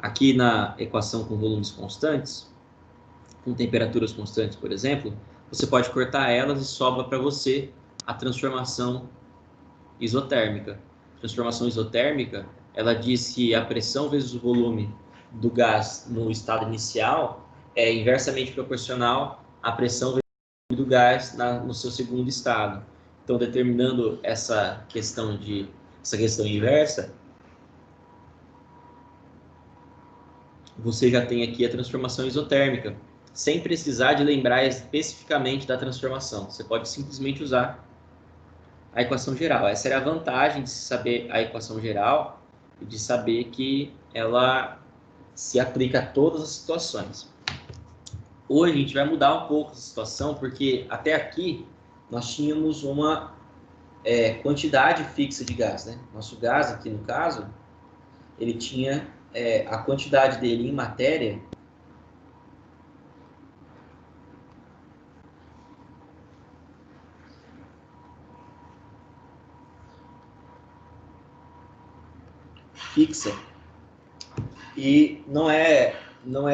aqui na equação com volumes constantes, com temperaturas constantes, por exemplo, você pode cortar elas e sobra para você a transformação isotérmica. A transformação isotérmica, ela diz que a pressão vezes o volume do gás no estado inicial é inversamente proporcional à pressão vezes o volume do gás no seu segundo estado. Então, determinando essa questão inversa, você já tem aqui a transformação isotérmica, sem precisar de lembrar especificamente da transformação. Você pode simplesmente usar a equação geral. Essa era a vantagem de saber a equação geral e de saber que ela se aplica a todas as situações. Hoje a gente vai mudar um pouco essa situação, porque até aqui nós tínhamos uma quantidade fixa de gás, né? Nosso gás aqui no caso, ele tinha a quantidade dele em matéria fixa. E não é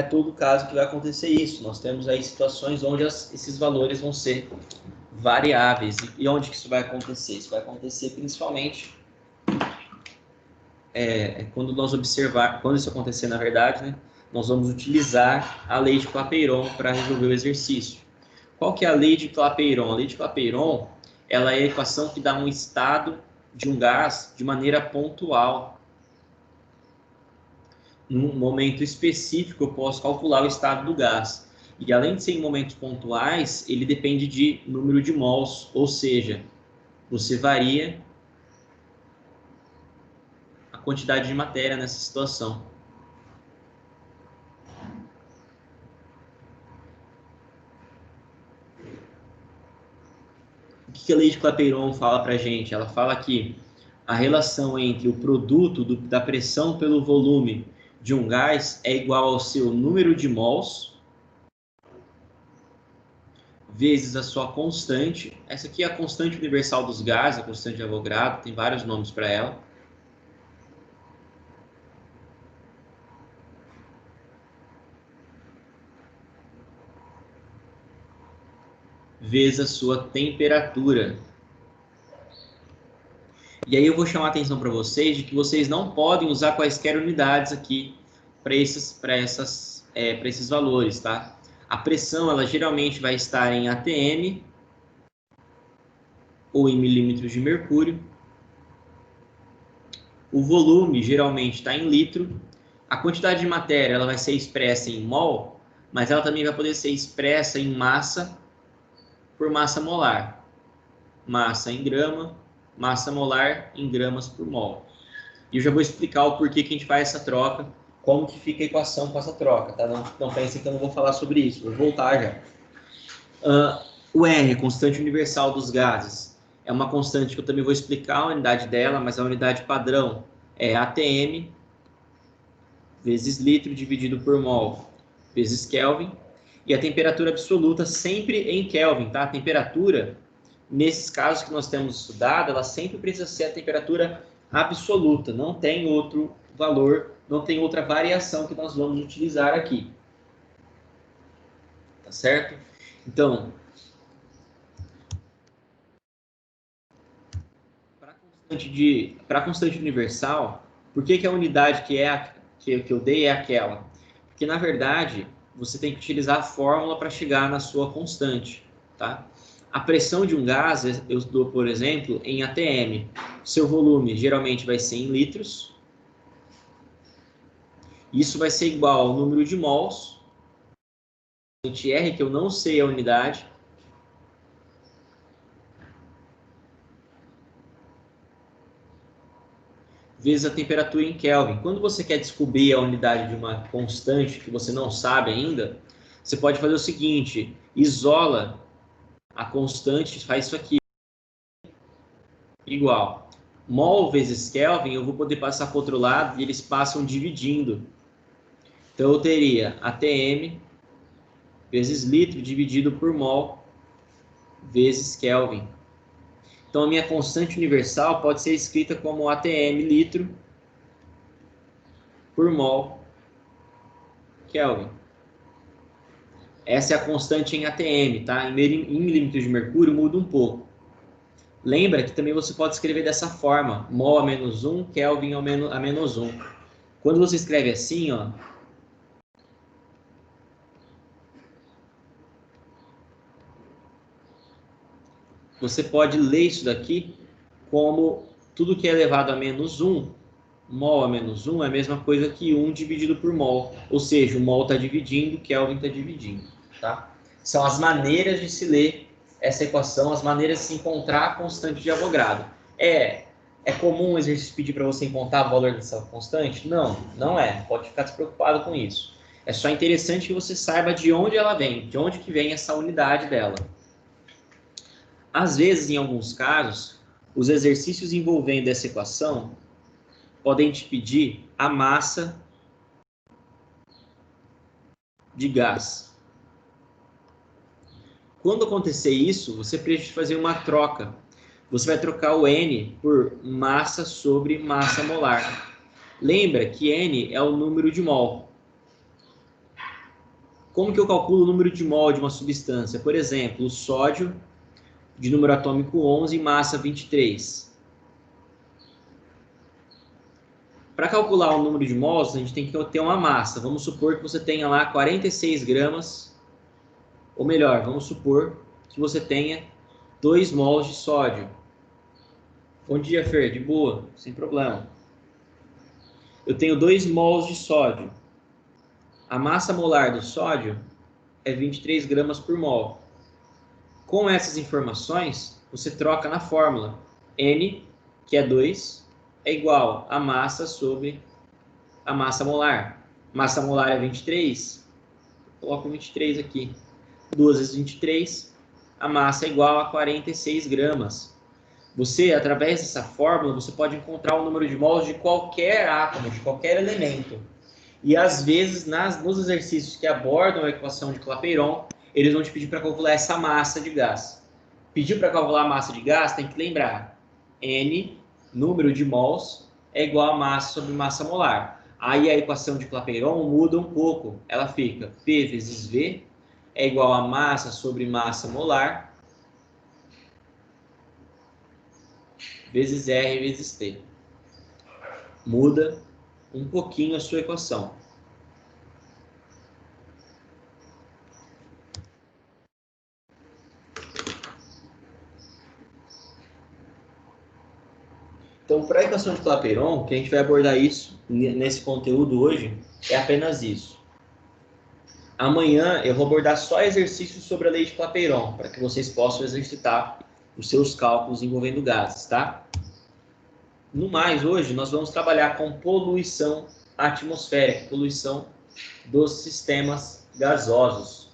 todo caso que vai acontecer isso. Nós temos aí situações onde esses valores vão ser variáveis. E onde que isso vai acontecer? Isso vai acontecer principalmente quando isso acontecer, na verdade, né, nós vamos utilizar a lei de Clapeyron para resolver o exercício. Qual que é a lei de Clapeyron? A lei de Clapeyron, ela é a equação que dá um estado de um gás de maneira pontual. Num momento específico, eu posso calcular o estado do gás. E além de ser em momentos pontuais, ele depende de número de mols, ou seja, você varia a quantidade de matéria nessa situação. O que a lei de Clapeyron fala para a gente? Ela fala que a relação entre o produto da pressão pelo volume de um gás é igual ao seu número de mols vezes a sua constante. Essa aqui é a constante universal dos gases, a constante de Avogadro, tem vários nomes para ela. Vezes a sua temperatura. E aí eu vou chamar a atenção para vocês de que vocês não podem usar quaisquer unidades aqui para esses valores, tá? A pressão, ela geralmente vai estar em atm ou em milímetros de mercúrio. O volume geralmente está em litro. A quantidade de matéria, ela vai ser expressa em mol, mas ela também vai poder ser expressa em massa por massa molar. Massa em grama, massa molar em gramas por mol. E eu já vou explicar o porquê que a gente faz essa troca, como que fica a equação com essa troca, tá? Não pensem que eu não vou falar sobre isso, vou voltar já. O R, constante universal dos gases, é uma constante que eu também vou explicar a unidade dela, mas a unidade padrão é atm vezes litro dividido por mol vezes Kelvin. E a temperatura absoluta sempre em Kelvin, tá? A temperatura, nesses casos que nós temos estudado, ela sempre precisa ser a temperatura absoluta, não tem outro valor, não tem outra variação que nós vamos utilizar aqui. Tá certo? Então, para a constante universal, por que a unidade que eu dei é aquela? Porque, na verdade, você tem que utilizar a fórmula para chegar na sua constante, tá? A pressão de um gás, eu dou, por exemplo, em atm. Seu volume geralmente vai ser em litros. Isso vai ser igual ao número de mols, R, que eu não sei a unidade, vezes a temperatura em Kelvin. Quando você quer descobrir a unidade de uma constante que você não sabe ainda, você pode fazer o seguinte: isola a constante, faz isso aqui, igual. Mol vezes Kelvin, eu vou poder passar para o outro lado e eles passam dividindo. Então eu teria atm vezes litro dividido por mol vezes Kelvin. Então a minha constante universal pode ser escrita como atm litro por mol Kelvin. Essa é a constante em ATM, tá? Em milímetros de mercúrio muda um pouco. Lembra que também você pode escrever dessa forma, mol a menos 1, Kelvin a menos 1. Quando você escreve assim, ó, você pode ler isso daqui como tudo que é elevado a menos 1, mol a menos 1 é a mesma coisa que 1 dividido por mol. Ou seja, o mol está dividindo, Kelvin está dividindo. Tá? São as maneiras de se ler essa equação, as maneiras de se encontrar a constante de Avogadro. É comum o exercício pedir para você encontrar o valor dessa constante? Não, não é. Pode ficar despreocupado com isso. É só interessante que você saiba de onde ela vem, de onde que vem essa unidade dela. Às vezes, em alguns casos, os exercícios envolvendo essa equação podem te pedir a massa de gás. Quando acontecer isso, você precisa fazer uma troca. Você vai trocar o N por massa sobre massa molar. Lembra que N é o número de mol. Como que eu calculo o número de mol de uma substância? Por exemplo, o sódio, de número atômico 11 e massa 23. Para calcular o número de mols, a gente tem que ter uma massa. Vamos supor que você tenha lá 46 gramas, ou melhor, vamos supor que você tenha 2 mols de sódio. Bom dia, Fer, de boa, sem problema. Eu tenho 2 mols de sódio. A massa molar do sódio é 23 gramas por mol. Com essas informações, você troca na fórmula. N, que é 2, é igual a massa sobre a massa molar. Massa molar é 23, coloco 23 aqui. 2 vezes 23, a massa é igual a 46 gramas. Você, através dessa fórmula, você pode encontrar o número de mols de qualquer átomo, de qualquer elemento. E às vezes, nos exercícios que abordam a equação de Clapeyron, eles vão te pedir para calcular essa massa de gás. Pediu para calcular a massa de gás, tem que lembrar. N, número de mols, é igual a massa sobre massa molar. Aí a equação de Clapeyron muda um pouco. Ela fica P vezes V é igual a massa sobre massa molar vezes R vezes T. Muda um pouquinho a sua equação. Então, para a equação de Clapeyron, que a gente vai abordar isso nesse conteúdo hoje, é apenas isso. Amanhã eu vou abordar só exercícios sobre a lei de Clapeyron, para que vocês possam exercitar os seus cálculos envolvendo gases, tá? No mais, hoje nós vamos trabalhar com poluição atmosférica, poluição dos sistemas gasosos.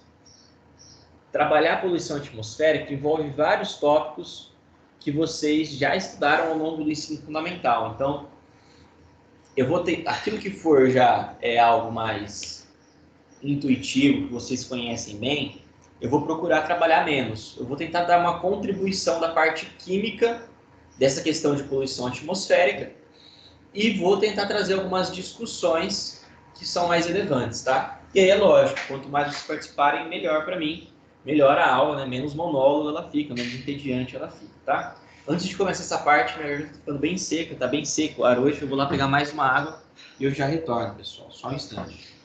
Trabalhar a poluição atmosférica envolve vários tópicos que vocês já estudaram ao longo do ensino fundamental. Então, eu vou ter aquilo que for já é algo mais intuitivo, que vocês conhecem bem, eu vou procurar trabalhar menos. Eu vou tentar dar uma contribuição da parte química dessa questão de poluição atmosférica e vou tentar trazer algumas discussões que são mais relevantes, tá? E aí é lógico, quanto mais vocês participarem, melhor para mim, melhor a aula, né? Menos monólogo ela fica, menos entediante ela fica, tá? Antes de começar essa parte, minha garganta tá ficando bem seca, tá bem seco. A hoje eu vou lá pegar mais uma água e eu já retorno, pessoal. Só um instante.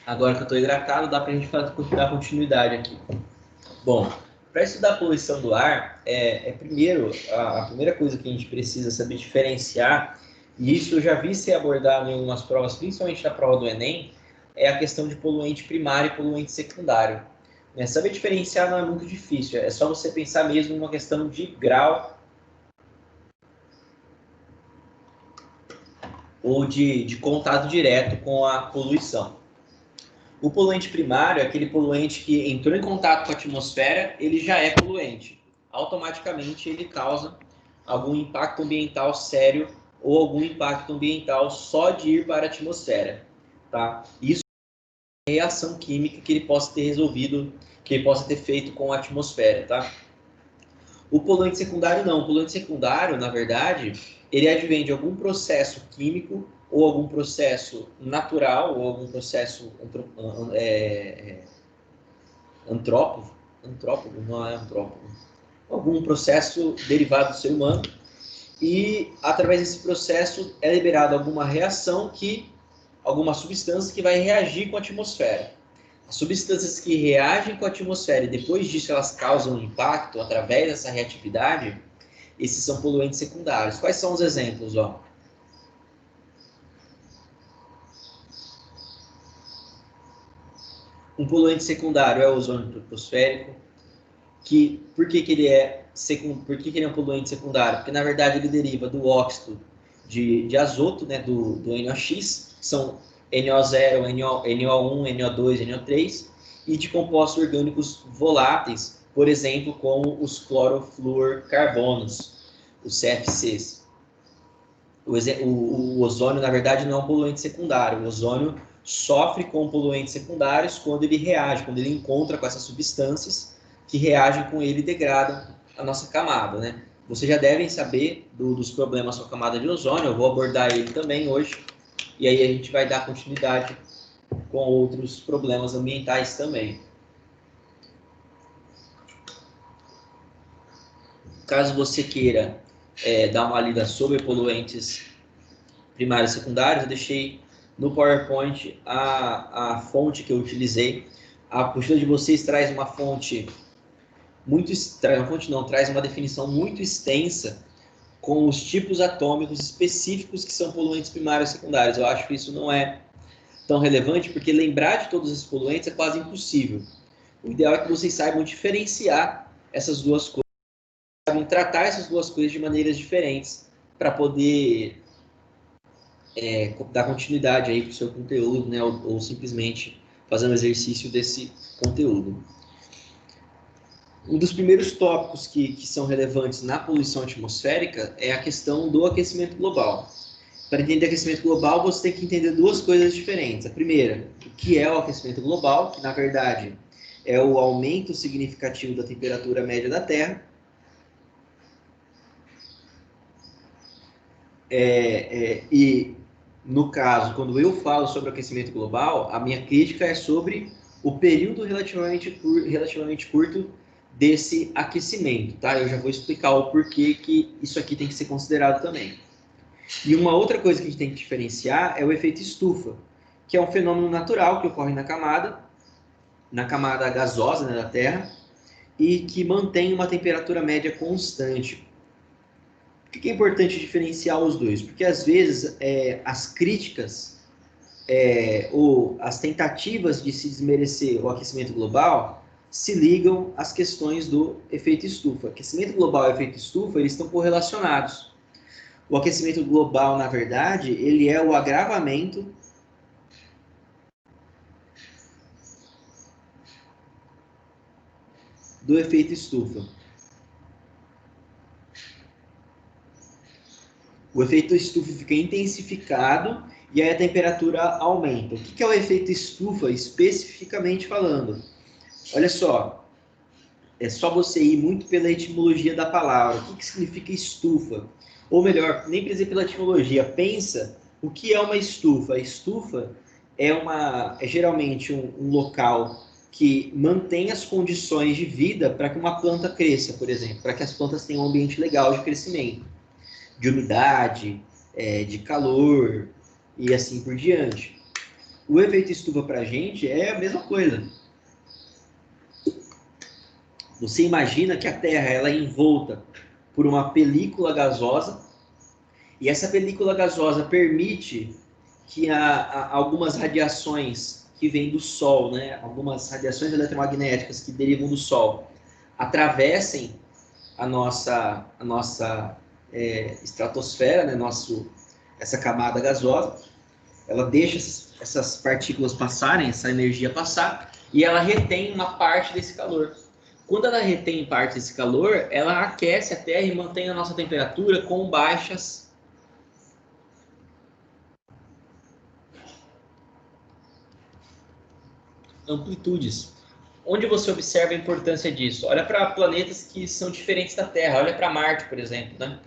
Agora que eu estou hidratado, dá para a gente dar continuidade aqui. Bom, para estudar a poluição do ar, primeiro, a primeira coisa que a gente precisa saber diferenciar, e isso eu já vi ser abordado em algumas provas, principalmente na prova do Enem, é a questão de poluente primário e poluente secundário. Saber diferenciar não é muito difícil, é só você pensar mesmo numa questão de grau ou de contato direto com a poluição. O poluente primário é aquele poluente que entrou em contato com a atmosfera, ele já é poluente. Automaticamente ele causa algum impacto ambiental sério ou algum impacto ambiental só de ir para a atmosfera. Tá? Isso é a reação química que ele possa ter resolvido, que ele possa ter feito com a atmosfera. Tá? O poluente secundário não. O poluente secundário, na verdade, ele advém de algum processo químico ou algum processo natural ou algum processo antrópogo, não é antrópogo, algum processo derivado do ser humano, e através desse processo é liberada alguma substância que vai reagir com a atmosfera. As substâncias que reagem com a atmosfera e depois disso elas causam impacto através dessa reatividade, esses são poluentes secundários. Quais são os exemplos? Um poluente secundário é o ozônio troposférico. Por que ele é um poluente secundário? Porque, na verdade, ele deriva do óxido de azoto, né, do NOx, que são NO0, NO1, NO2, NO3, e de compostos orgânicos voláteis, por exemplo, como os clorofluorcarbonos, os CFCs. O ozônio, na verdade, não é um poluente secundário. O ozônio sofre com poluentes secundários quando ele reage, quando ele encontra com essas substâncias que reagem com ele e degradam a nossa camada, né? Vocês já devem saber dos problemas com a camada de ozônio, eu vou abordar ele também hoje, e aí a gente vai dar continuidade com outros problemas ambientais também. Caso você queira dar uma lida sobre poluentes primários e secundários, eu deixei no PowerPoint a fonte que eu utilizei. A apostila de vocês traz uma fonte traz uma definição muito extensa com os tipos atômicos específicos que são poluentes primários e secundários. Eu acho que isso não é tão relevante, porque lembrar de todos esses poluentes é quase impossível. O ideal é que vocês saibam diferenciar essas duas coisas, saibam tratar essas duas coisas de maneiras diferentes para poder dar continuidade aí para o seu conteúdo, né, ou simplesmente fazer um exercício desse conteúdo. Um dos primeiros tópicos que são relevantes na poluição atmosférica é a questão do aquecimento global. Para entender aquecimento global, você tem que entender duas coisas diferentes. A primeira, o que é o aquecimento global, que na verdade é o aumento significativo da temperatura média da Terra. E, no caso, quando eu falo sobre aquecimento global, a minha crítica é sobre o período relativamente curto desse aquecimento, tá? Eu já vou explicar o porquê que isso aqui tem que ser considerado também. E uma outra coisa que a gente tem que diferenciar é o efeito estufa, que é um fenômeno natural que ocorre na camada gasosa, né, da Terra, e que mantém uma temperatura média constante. Por que é importante diferenciar os dois? Porque às vezes as críticas ou as tentativas de se desmerecer o aquecimento global se ligam às questões do efeito estufa. Aquecimento global e efeito estufa, eles estão correlacionados. O aquecimento global, na verdade, ele é o agravamento do efeito estufa. O efeito estufa fica intensificado e aí a temperatura aumenta. O que é o efeito estufa, especificamente falando? Olha só, é só você ir muito pela etimologia da palavra. O que significa estufa? Ou melhor, nem precisa ir pela etimologia. Pensa o que é uma estufa. A estufa é geralmente um local que mantém as condições de vida para que uma planta cresça, por exemplo, para que as plantas tenham um ambiente legal de crescimento, de umidade, de calor e assim por diante. O efeito estufa para a gente é a mesma coisa. Você imagina que a Terra ela é envolta por uma película gasosa, e essa película gasosa permite que algumas radiações que vêm do Sol, né, algumas radiações eletromagnéticas que derivam do Sol, atravessem a nossa estratosfera, né, essa camada gasosa. Ela deixa essas partículas passarem, essa energia passar, e ela retém uma parte desse calor. Quando ela retém parte desse calor, ela aquece a Terra e mantém a nossa temperatura com baixas amplitudes. Onde você observa a importância disso? Olha para planetas que são diferentes da Terra. Olha para Marte, por exemplo, né?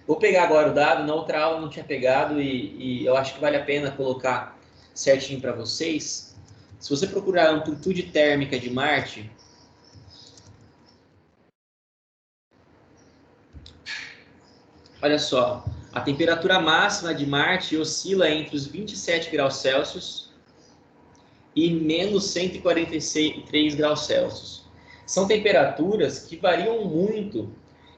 Vou pegar agora o dado, na outra aula não tinha pegado e eu acho que vale a pena colocar certinho para vocês. Se você procurar a amplitude térmica de Marte, olha só, a temperatura máxima de Marte oscila entre os 27 graus Celsius e menos 143 graus Celsius. São temperaturas que variam muito,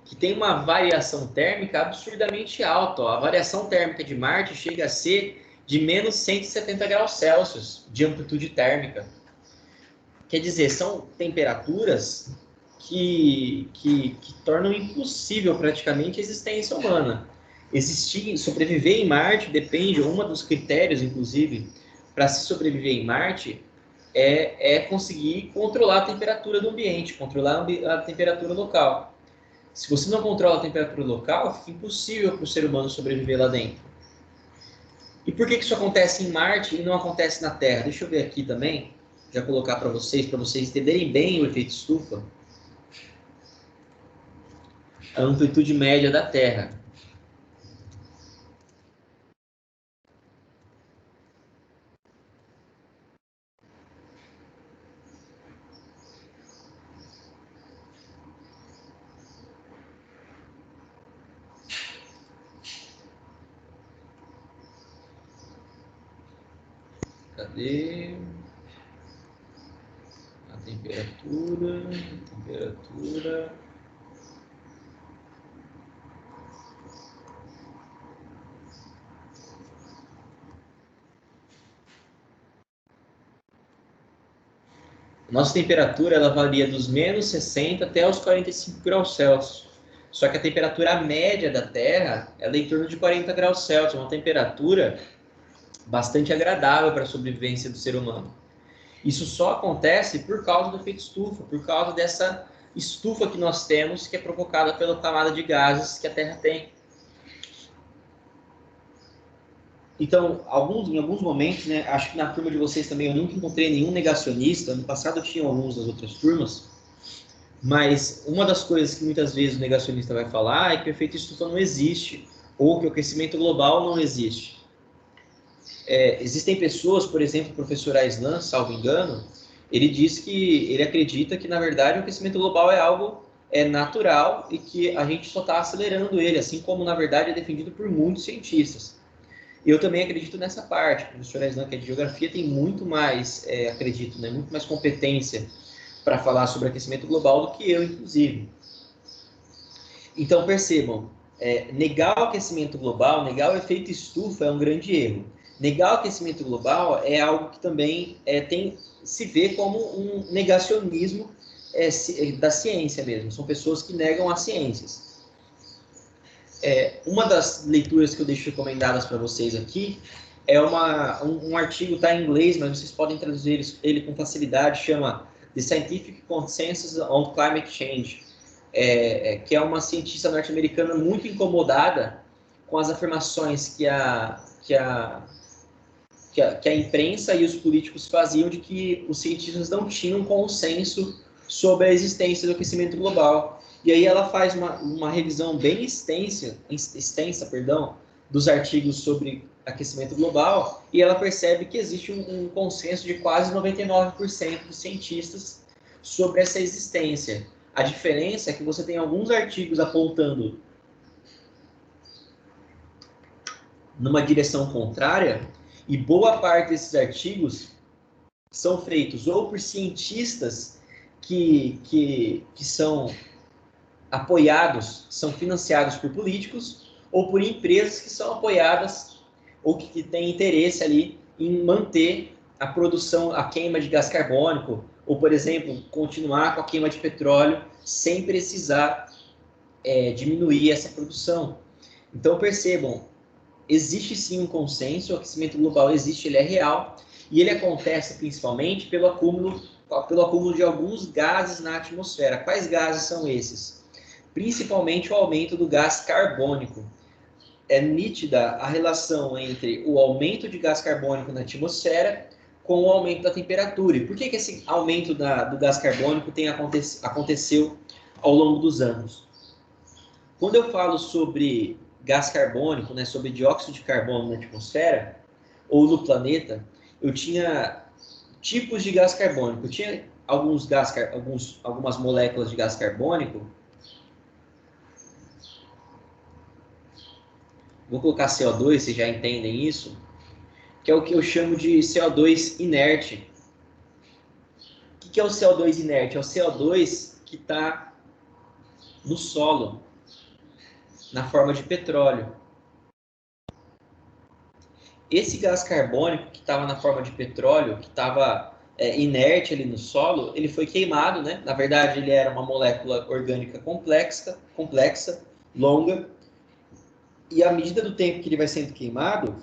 que tem uma variação térmica absurdamente alta. Ó. A variação térmica de Marte chega a ser de menos 170 graus Celsius de amplitude térmica. Quer dizer, são temperaturas que tornam impossível praticamente a existência humana. Sobreviver em Marte depende, um dos critérios, inclusive, para se sobreviver em Marte é conseguir controlar a temperatura do ambiente, controlar a temperatura local. Se você não controla a temperatura local, fica impossível para o ser humano sobreviver lá dentro. E por que isso acontece em Marte e não acontece na Terra? Deixa eu ver aqui também, já colocar para vocês entenderem bem o efeito estufa. A amplitude média da Terra. Cadê? A temperatura. Nossa temperatura ela varia dos menos 60 até os 45 graus Celsius. Só que a temperatura média da Terra ela é em torno de 40 graus Celsius, uma temperatura bastante agradável para a sobrevivência do ser humano. Isso só acontece por causa do efeito estufa, por causa dessa estufa que nós temos, que é provocada pela camada de gases que a Terra tem. Então, em alguns momentos, né, acho que na turma de vocês também eu nunca encontrei nenhum negacionista, no passado tinha alguns das outras turmas, mas uma das coisas que muitas vezes o negacionista vai falar é que o efeito estufa não existe, ou que o aquecimento global não existe. Existem pessoas, por exemplo, o professor Aislan, salvo engano, ele diz que ele acredita que, na verdade, o aquecimento global é algo natural e que a gente só está acelerando ele, assim como, na verdade, é defendido por muitos cientistas. Eu também acredito nessa parte. O professor Aislan, que é de geografia, tem muito mais, acredito, né, muito mais competência para falar sobre aquecimento global do que eu, inclusive. Então, percebam, negar o aquecimento global, negar o efeito estufa é um grande erro. Negar o aquecimento global é algo que também se vê como um negacionismo da ciência mesmo. São pessoas que negam as ciências. Uma das leituras que eu deixo recomendadas para vocês aqui é um artigo, está em inglês, mas vocês podem traduzir ele com facilidade, chama The Scientific Consensus on Climate Change, que é uma cientista norte-americana muito incomodada com as afirmações que a imprensa e os políticos faziam de que os cientistas não tinham consenso sobre a existência do aquecimento global. E aí ela faz uma revisão bem extensa, dos artigos sobre aquecimento global, e ela percebe que existe um consenso de quase 99% dos cientistas sobre essa existência. A diferença é que você tem alguns artigos apontando numa direção contrária E boa parte desses artigos são feitos ou por cientistas que são apoiados, são financiados por políticos, ou por empresas que são apoiadas ou que têm interesse ali em manter a produção, a queima de gás carbônico, ou, por exemplo, continuar com a queima de petróleo sem precisar diminuir essa produção. Então, percebam, existe sim um consenso, o aquecimento global existe, ele é real, e ele acontece principalmente pelo acúmulo de alguns gases na atmosfera. Quais gases são esses? Principalmente o aumento do gás carbônico. É nítida a relação entre o aumento de gás carbônico na atmosfera com o aumento da temperatura. E por que esse aumento do gás carbônico aconteceu ao longo dos anos? Quando eu falo sobre gás carbônico, né, sobre dióxido de carbono na atmosfera ou no planeta, eu tinha tipos de gás carbônico. Eu tinha algumas moléculas de gás carbônico. Vou colocar CO2, vocês já entendem isso, que é o que eu chamo de CO2 inerte. O que é o CO2 inerte? É o CO2 que está no solo, na forma de petróleo. Esse gás carbônico que estava na forma de petróleo, que estava inerte ali no solo, ele foi queimado, né? Na verdade, ele era uma molécula orgânica complexa, longa, e à medida do tempo que ele vai sendo queimado,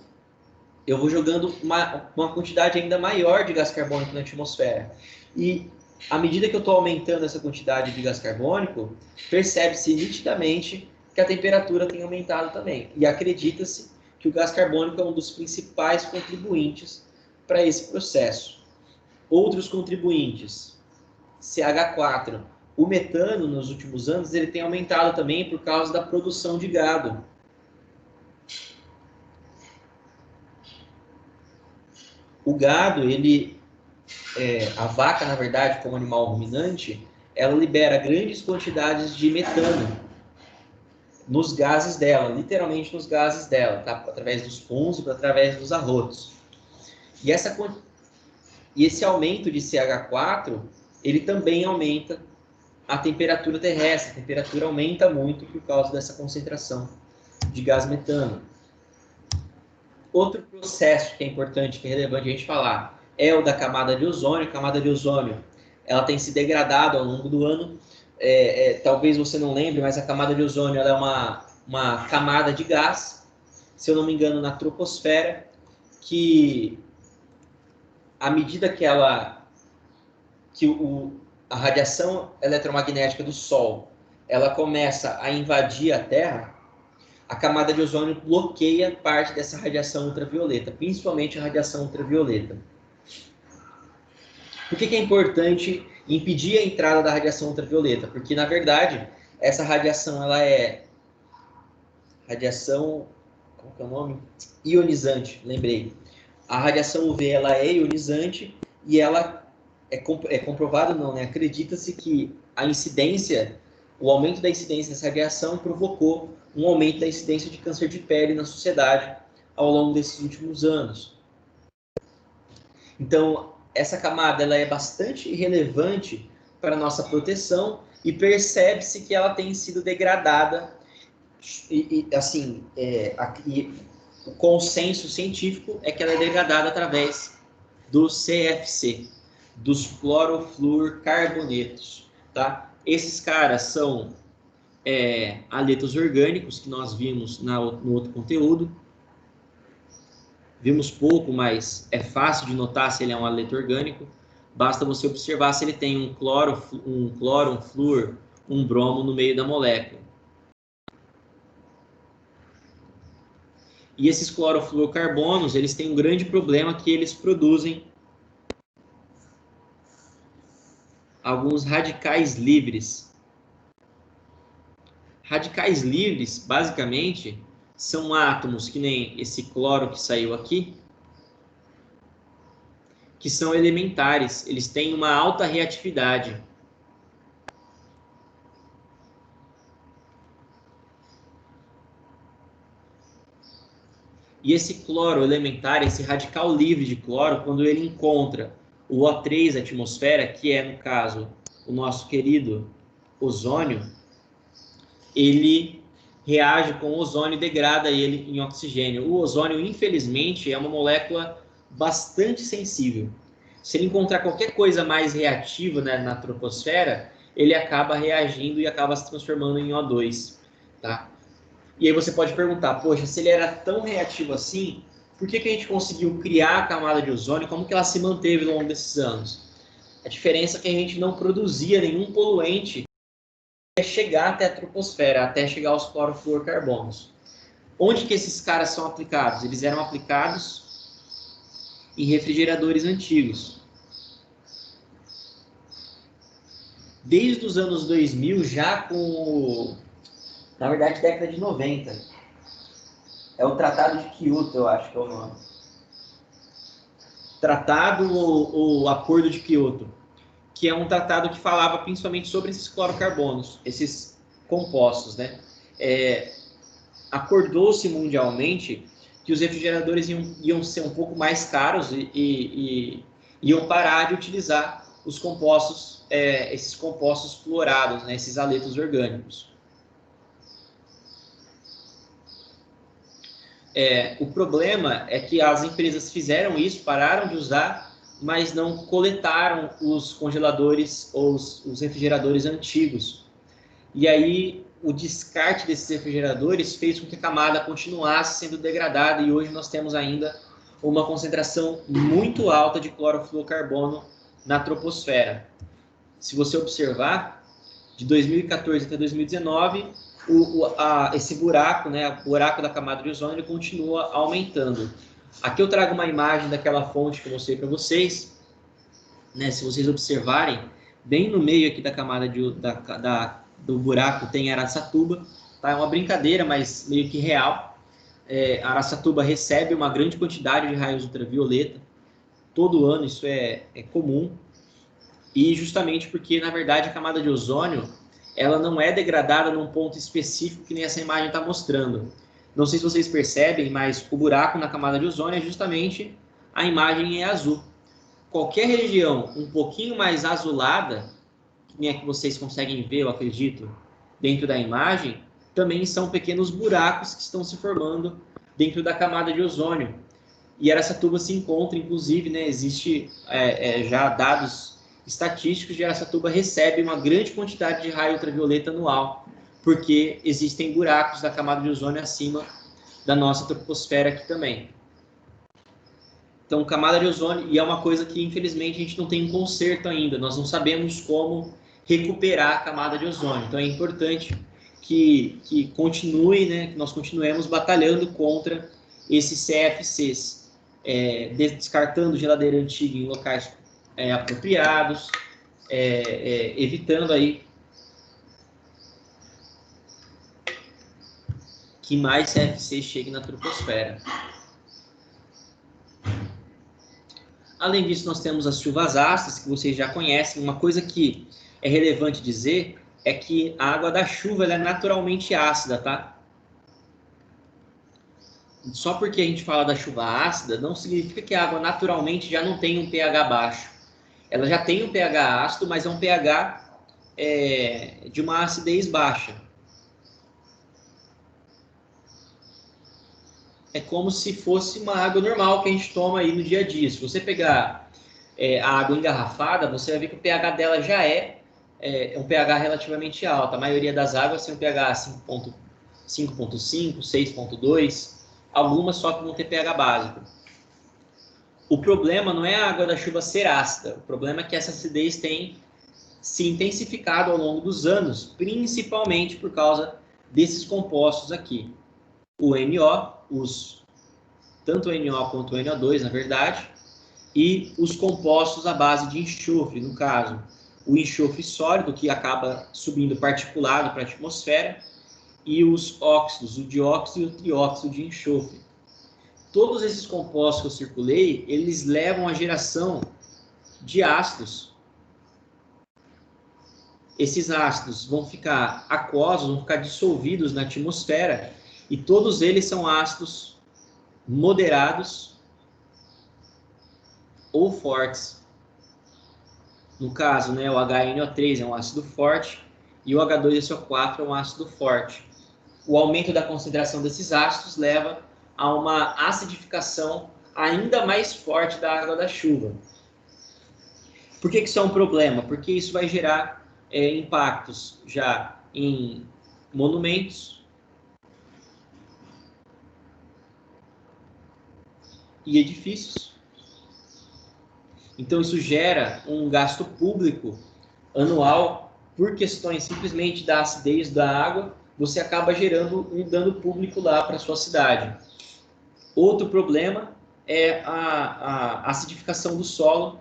eu vou jogando uma quantidade ainda maior de gás carbônico na atmosfera. E à medida que eu estou aumentando essa quantidade de gás carbônico, percebe-se nitidamente que a temperatura tem aumentado também. E acredita-se que o gás carbônico é um dos principais contribuintes para esse processo. Outros contribuintes, CH4. O metano, nos últimos anos, ele tem aumentado também por causa da produção de gado. O gado, a vaca, na verdade, como animal ruminante, ela libera grandes quantidades de metano nos gases dela, literalmente nos gases dela, tá? Através dos puns e através dos arrotos. E esse aumento de CH4, ele também aumenta a temperatura terrestre. A temperatura aumenta muito por causa dessa concentração de gás metano. Outro processo que é importante, que é relevante a gente falar, é o da camada de ozônio. A camada de ozônio, ela tem se degradado ao longo do ano. Talvez você não lembre, mas a camada de ozônio ela é uma camada de gás, se eu não me engano, na troposfera, que à medida que a radiação eletromagnética do Sol ela começa a invadir a Terra, a camada de ozônio bloqueia parte dessa radiação ultravioleta, principalmente a radiação ultravioleta. Por que é importante impedir a entrada da radiação ultravioleta? Porque, na verdade, essa radiação ela é radiação, qual que é o nome? Ionizante, lembrei. A radiação UV ela é ionizante e ela é comprovado, não, né? Acredita-se que o aumento da incidência dessa radiação provocou um aumento da incidência de câncer de pele na sociedade ao longo desses últimos anos. Então, essa camada ela é bastante relevante para a nossa proteção e percebe-se que ela tem sido degradada o consenso científico é que ela é degradada através do CFC, dos clorofluorcarbonetos, tá? Esses caras são haletos orgânicos que nós vimos no outro conteúdo. Vimos pouco, mas é fácil de notar se ele é um haleto orgânico. Basta você observar se ele tem um cloro, um flúor, um bromo no meio da molécula. E esses clorofluorcarbonos, eles têm um grande problema que eles produzem alguns radicais livres. Radicais livres, basicamente, são átomos que nem esse cloro que saiu aqui, que são elementares, eles têm uma alta reatividade. E esse cloro elementar, esse radical livre de cloro, quando ele encontra o O3 da atmosfera, que é, no caso, o nosso querido ozônio, ele reage com o ozônio e degrada ele em oxigênio. O ozônio, infelizmente, é uma molécula bastante sensível. Se ele encontrar qualquer coisa mais reativa, né, na troposfera, ele acaba reagindo e acaba se transformando em O2, tá? E aí você pode perguntar, poxa, se ele era tão reativo assim, por que a gente conseguiu criar a camada de ozônio? Como que ela se manteve ao longo desses anos? A diferença é que a gente não produzia nenhum poluente até chegar até a troposfera, até chegar aos clorofluorcarbonos. Onde que esses caras são aplicados? Eles eram aplicados em refrigeradores antigos. Desde os anos 2000, já com, na verdade, década de 90. É o Tratado de Kyoto, eu acho que é o nome. Tratado ou Acordo de Kyoto, que é um tratado que falava principalmente sobre esses clorocarbonos, esses compostos, né? Acordou-se mundialmente que os refrigeradores iam ser um pouco mais caros e iam parar de utilizar os compostos, esses compostos fluorados, né? Esses haletos orgânicos. O problema é que as empresas fizeram isso, pararam de usar, mas não coletaram os congeladores ou os refrigeradores antigos. E aí o descarte desses refrigeradores fez com que a camada continuasse sendo degradada e hoje nós temos ainda uma concentração muito alta de clorofluorcarbono na troposfera. Se você observar, de 2014 até 2019, esse buraco, né, o buraco da camada de ozônio, ele continua aumentando. Aqui eu trago uma imagem daquela fonte que eu mostrei para vocês, né, se vocês observarem, bem no meio aqui da camada do buraco tem Araçatuba, tá? É uma brincadeira, mas meio que real. Araçatuba recebe uma grande quantidade de raios ultravioleta, todo ano isso é comum, e justamente porque, na verdade, a camada de ozônio ela não é degradada num ponto específico que nem essa imagem está mostrando. Não sei se vocês percebem, mas o buraco na camada de ozônio é justamente a imagem é azul. Qualquer região um pouquinho mais azulada, que nem a que vocês conseguem ver, eu acredito, dentro da imagem, também são pequenos buracos que estão se formando dentro da camada de ozônio. E Araçatuba se encontra, inclusive, né, existe já dados estatísticos de Araçatuba recebe uma grande quantidade de raio ultravioleta anual, porque existem buracos da camada de ozônio acima da nossa troposfera aqui também. Então, camada de ozônio, e é uma coisa que, infelizmente, a gente não tem um conserto ainda, nós não sabemos como recuperar a camada de ozônio. Então, é importante que continue, né, que nós continuemos batalhando contra esses CFCs, descartando geladeira antiga em locais apropriados, evitando aí que mais CFC chegue na troposfera. Além disso, nós temos as chuvas ácidas, que vocês já conhecem. Uma coisa que é relevante dizer é que a água da chuva ela é naturalmente ácida, tá? Só porque a gente fala da chuva ácida, não significa que a água naturalmente já não tem um pH baixo. Ela já tem um pH ácido, mas é um pH de uma acidez baixa. É como se fosse uma água normal que a gente toma aí no dia a dia. Se você pegar a água engarrafada, você vai ver que o pH dela já é um pH relativamente alto. A maioria das águas tem um pH 5.5, 6.2, algumas só que vão ter pH básico. O problema não é a água da chuva ser ácida, o problema é que essa acidez tem se intensificado ao longo dos anos, principalmente por causa desses compostos aqui. O NO, tanto o NO quanto o NO2, na verdade, e os compostos à base de enxofre, no caso, o enxofre sólido, que acaba subindo particulado para a atmosfera, e os óxidos, o dióxido e o trióxido de enxofre. Todos esses compostos que eu circulei, eles levam à geração de ácidos. Esses ácidos vão ficar aquosos, vão ficar dissolvidos na atmosfera, e todos eles são ácidos moderados ou fortes. No caso, né, o HNO3 é um ácido forte e o H2SO4 é um ácido forte. O aumento da concentração desses ácidos leva a uma acidificação ainda mais forte da água da chuva. Por que isso é um problema? Porque isso vai gerar impactos já em monumentos e edifícios. Então isso gera um gasto público anual por questões simplesmente da acidez da água. Você acaba gerando um dano público lá para a sua cidade. Outro problema é a acidificação do solo.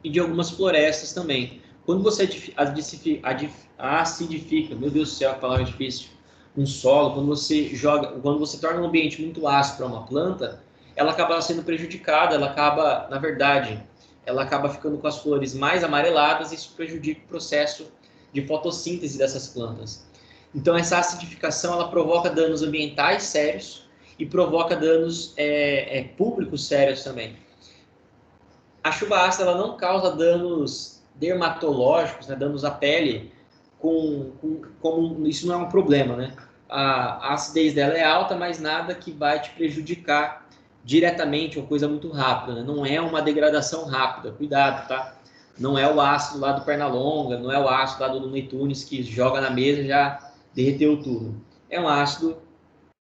E de algumas florestas também. Quando você acidifica, meu Deus do céu, que palavra difícil, um solo, quando você torna um ambiente muito ácido para uma planta, ela acaba sendo prejudicada, ela acaba, na verdade, ela acaba ficando com as flores mais amareladas e isso prejudica o processo de fotossíntese dessas plantas. Então, essa acidificação, ela provoca danos ambientais sérios e provoca danos públicos sérios também. A chuva ácida ela não causa danos dermatológicos, né, danos à pele, como isso não é um problema, né? A acidez dela é alta, mas nada que vai te prejudicar diretamente, uma coisa muito rápida, né? Não é uma degradação rápida, cuidado, tá? Não é o ácido lá do Pernalonga, não é o ácido lá do Looney Tunes que joga na mesa e já derreteu tudo. É um ácido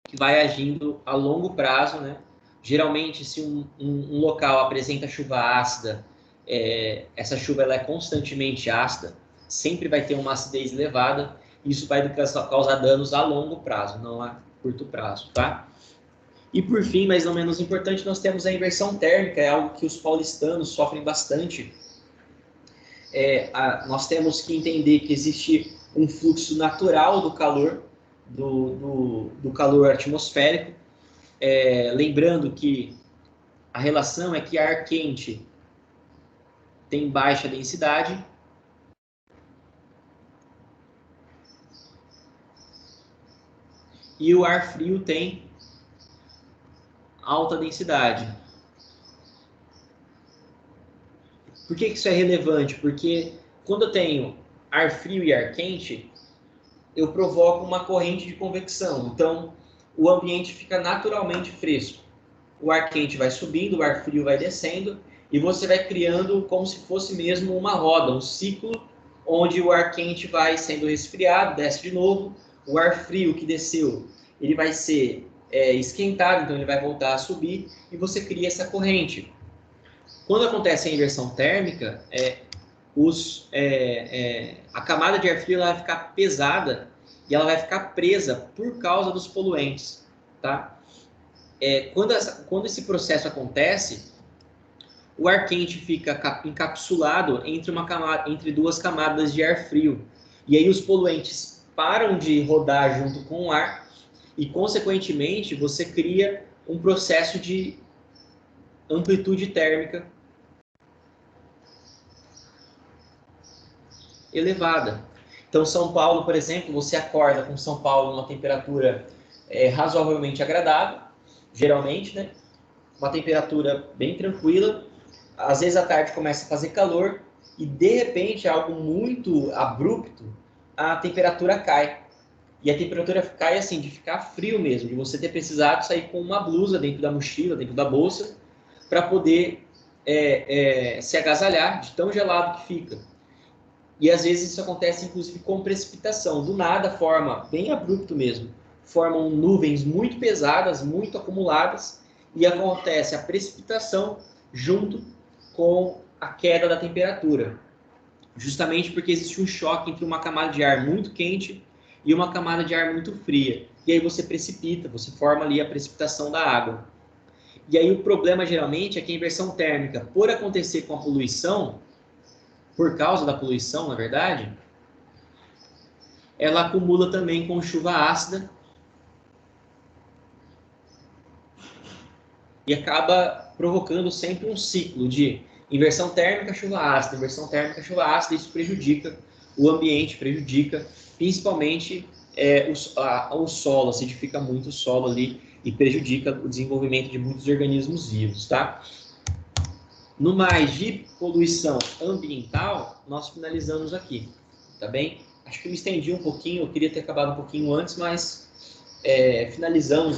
que vai agindo a longo prazo, né? Geralmente, se um local apresenta chuva ácida, essa chuva ela é constantemente ácida, sempre vai ter uma acidez elevada, isso vai causar danos a longo prazo, não a curto prazo, tá? E por fim, mas não menos importante, nós temos a inversão térmica, é algo que os paulistanos sofrem bastante. Nós temos que entender que existe um fluxo natural do calor, do calor atmosférico, lembrando que a relação é que ar quente tem baixa densidade e o ar frio tem alta densidade. Por que isso é relevante? Porque quando eu tenho ar frio e ar quente, eu provoco uma corrente de convecção. Então, o ambiente fica naturalmente fresco. O ar quente vai subindo, o ar frio vai descendo, e você vai criando como se fosse mesmo uma roda, um ciclo, onde o ar quente vai sendo resfriado, desce de novo, o ar frio que desceu, ele vai ser esquentado, então ele vai voltar a subir, e você cria essa corrente. Quando acontece a inversão térmica, a camada de ar frio ela vai ficar pesada e ela vai ficar presa por causa dos poluentes, tá? Quando esse processo acontece, o ar quente fica encapsulado entre duas camadas de ar frio. E aí os poluentes param de rodar junto com o ar e, consequentemente, você cria um processo de amplitude térmica elevada. Então, São Paulo, por exemplo, você acorda com São Paulo numa temperatura razoavelmente agradável, geralmente, né? Uma temperatura bem tranquila. Às vezes à tarde começa a fazer calor e de repente, algo muito abrupto, a temperatura cai. E a temperatura cai assim, de ficar frio mesmo, de você ter precisado sair com uma blusa dentro da mochila, dentro da bolsa, para poder se agasalhar de tão gelado que fica. E às vezes isso acontece inclusive com precipitação. Do nada forma, bem abrupto mesmo, formam nuvens muito pesadas, muito acumuladas, e acontece a precipitação junto com a queda da temperatura. Justamente porque existe um choque entre uma camada de ar muito quente e uma camada de ar muito fria. E aí você precipita, você forma ali a precipitação da água. E aí o problema geralmente é que a inversão térmica, por acontecer com a poluição, por causa da poluição, na verdade, ela acumula também com chuva ácida e acaba provocando sempre um ciclo de Inversão térmica, chuva ácida. Inversão térmica, chuva ácida, isso prejudica o ambiente, prejudica principalmente o solo, acidifica muito o solo ali e prejudica o desenvolvimento de muitos organismos vivos, tá? No mais de poluição ambiental, nós finalizamos aqui, tá bem? Acho que eu me estendi um pouquinho, eu queria ter acabado um pouquinho antes, mas finalizamos aí